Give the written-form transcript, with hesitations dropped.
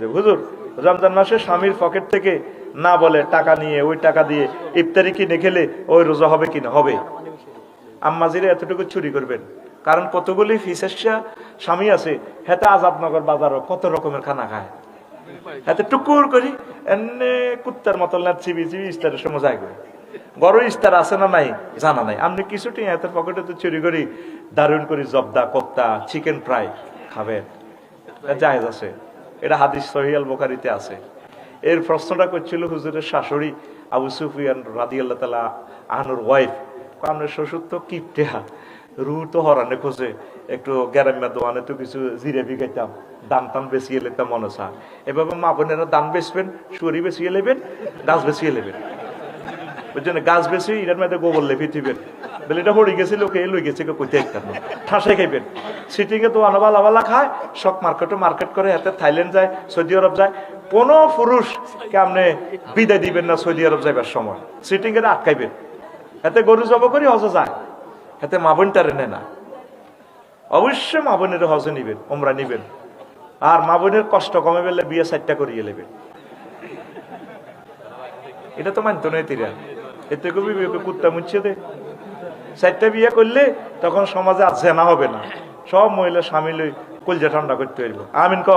দেবে। হুজুর রমজান মাসে স্বামীর পকেট থেকে না বলে টাকা নিয়ে ওই টাকা দিয়ে ইফতারি কিনে খেলে ওই রোজা হবে কিনা? হবে। আম্মাজিরে এতটুকু চুরি করবেন, কারণ কতগুলি ফিসেসা স্বামী আছে হেতে আজাদনগর বাজারও কত রকমের খানা খায়, হাতে টুকুর করি এনে কুত্তার মতো চিবি চিবি ইস্তারের সময় যায় করে বড় ইস্তার আছে না নাই জানা নাই, আপনি কিছুটি হাতের পকেটে তো চুরি করি দারুণ করি জব্দা কোপ্তা চিকেন ফ্রাই খাবেন, জায়েজ আছে। এটা হাদিস সহিহ আল বুখারীতে আছে। এর প্রশ্নটা করছিল হুজুরের শাশুড়ি আবু সুফিয়ান রাদিয়াল্লাহু তাআলা আনহুর ওয়াইফ, আপনার শ্বশুর তো কিপটেহা, রু তো হরানে খোঁজে, একটু গ্যারাম্যা দোয়ানে তো কিছু জিরেবি খাইতাম, দান টান বেশিয়ে লেতাম মনে চা, এভাবে মা বোনেরা দান বেচবেন, সুরি বেশিয়ে লেবেন, গাছ বেশিয়ে লেবেন, বুঝছেন? গাছ বেশি এটার মধ্যে গোবর লেপি দিবেন, বলে এটা হয়ে গেছিল কে লই গেছে কইতে একটা ঠাসে খাইবেন। সিটিং এ তো আনাবালা বালা খায়, শক মার্কেটও মার্কেট করে, হাতে থাইল্যান্ড যায়, সৌদি আরব যায়, কোন পুরুষ কে আপনি বিদায় দিবেন না সৌদি আরব যাইবার সময়, সিটিং এ আটকাইবেন, এতে গরু জব করি হজে যায়, এতে মা বোনটারে নেয় না। অবশ্যই মা বোনের হজে নিবেন, ওমরা নিবেন, আর মা বোনের কষ্ট কমে পেলে বিয়ে 4টা করিয়ে নেবেন। এটা তো মানতো না তিরা, এতে কবি কুত্তা মুচ্ছে দে, 4টা বিয়ে করলে তখন সমাজে আর জেনা হবে না, সব মহিলা স্বামী লই কলজা ঠান্ডা করতে পারবো। আমিন ক